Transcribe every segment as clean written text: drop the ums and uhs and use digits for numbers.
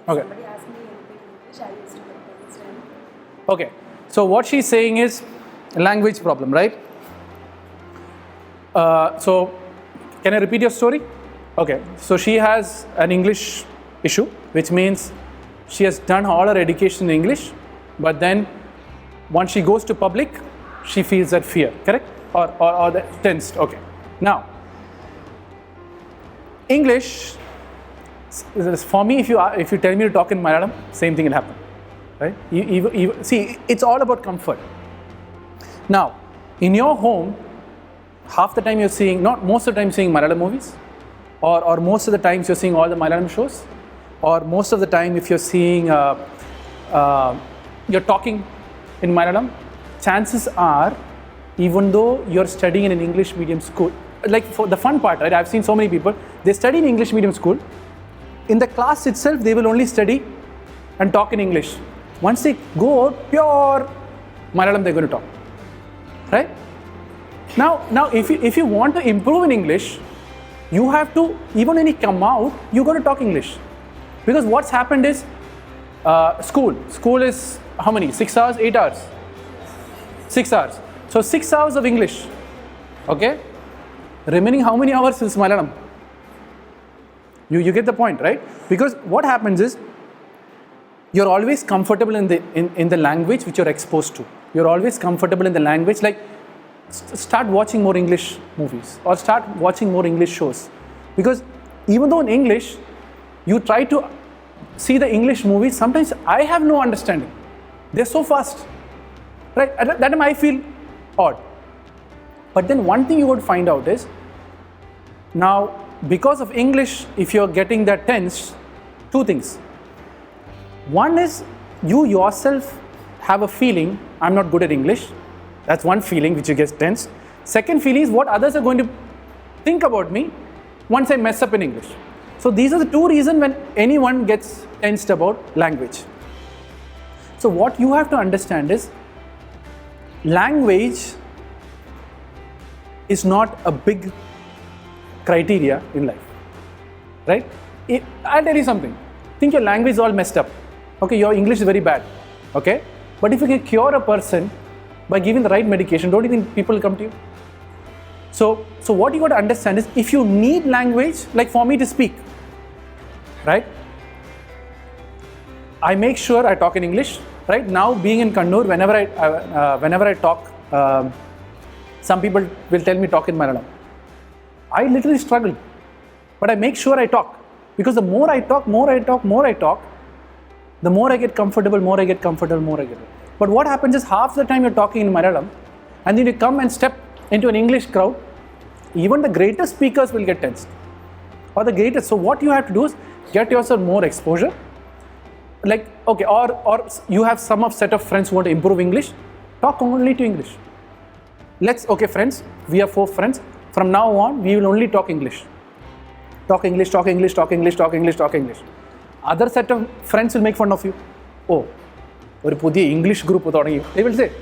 Okay. Somebody asked me anything in English, I used to get understand. Okay. So what she's saying is a language problem, right? So can I repeat your story? Okay. So she has an English issue, which means she has done all her education in English, but then once she goes to public, she feels that fear, correct? Or the tensed. Okay. Now, English, for me, if you tell me to talk in Malayalam, same thing will happen, right? See, it's all about comfort. Now, in your home, half the time you're seeing, not most of the time seeing Malayalam movies, or most of the times you're seeing all the Malayalam shows, or most of the time if you're seeing, you're talking in Malayalam, chances are, even though you're studying in an English medium school, like for the fun part, right? I've seen so many people, they study in English medium school. In the class itself, they will only study and talk in English. Once they go out, pure Malayalam they're going to talk, right? Now, if you want to improve in English, you have to, even when you come out, you got to talk English. Because what's happened is, school is how many? 6 hours, 8 hours? 6 hours. So 6 hours of English, okay? Remaining how many hours is Malayalam? You get the point, right? Because what happens is, you're always comfortable in the language which you're exposed to. You're always comfortable in the language, like start watching more English movies or start watching more English shows. Because even though in English, you try to see the English movies, sometimes I have no understanding. They're so fast, right? At that time I feel odd. But then one thing you would find out is, now because of English, if you're getting that tense, two things. One is you yourself have a feeling, I'm not good at English. That's one feeling which you get tense. Second feeling is what others are going to think about me once I mess up in English. So these are the two reasons when anyone gets tensed about language. So what you have to understand is, language is not a big criteria in life, right? I'll tell you something. Think your language is all messed up. Okay, your English is very bad. Okay, but if you can cure a person by giving the right medication, don't you think people will come to you? So what you got to understand is, if you need language, like for me to speak, right? I make sure I talk in English. Right now, being in Kannur, whenever I talk, some people will tell me talk in Malayalam. I literally struggle, but I make sure I talk, because the more I talk, the more I get comfortable, But what happens is, half the time you're talking in Malayalam, and then you come and step into an English crowd, even the greatest speakers will get tensed, or the greatest. So what you have to do is get yourself more exposure. Like, okay, or you have some set of friends who want to improve English, talk only to English. Okay, friends, we are 4 friends. From now on, we will only talk English. Talk English. Other set of friends will make fun of you. Oh, or English group, they will say,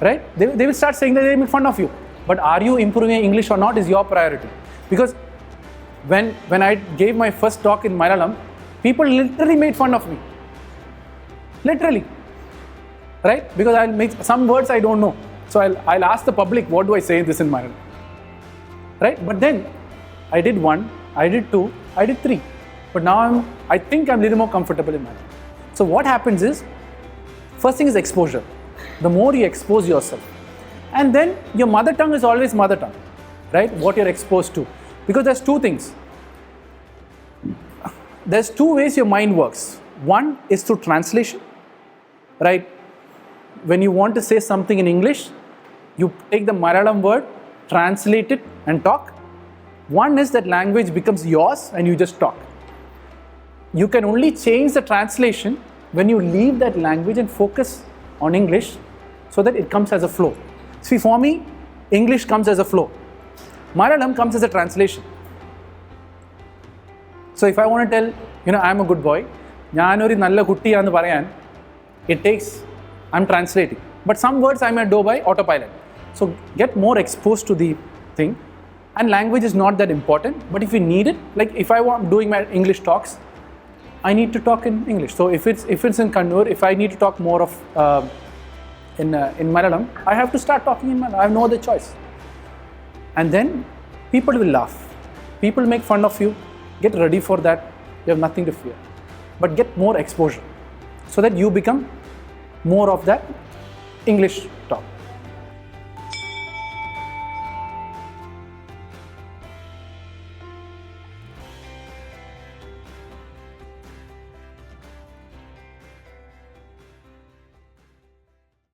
right? They will start saying that they make fun of you. But are you improving English or not is your priority. Because when I gave my first talk in Malayalam, people literally made fun of me. Literally. Right? Because I'll make some words I don't know. So I'll ask the public, what do I say this in Malayalam? Right? But then I did 1, I did 2, I did 3. But now I think I'm a little more comfortable in Malayalam. So what happens is, first thing is exposure. The more you expose yourself. And then your mother tongue is always mother tongue. Right? What you're exposed to. Because there's 2 things. There's 2 ways your mind works. One is through translation, right? When you want to say something in English, you take the Malayalam word, translate it and talk. One is that language becomes yours and you just talk. You can only change the translation when you leave that language and focus on English, so that it comes as a flow. See, for me, English comes as a flow. Malayalam comes as a translation. So if I want to tell, I'm a good boy, it takes, I'm translating. But some words I may do by autopilot. So get more exposed to the thing. And language is not that important, but if you need it, like if I want doing my English talks, I need to talk in English. So if it's in Kannur, if I need to talk more of in Malayalam, I have to start talking in Malayalam. I have no other choice. And then people will laugh. People make fun of you. Get ready for that. You have nothing to fear. But get more exposure so that you become more of that English talk.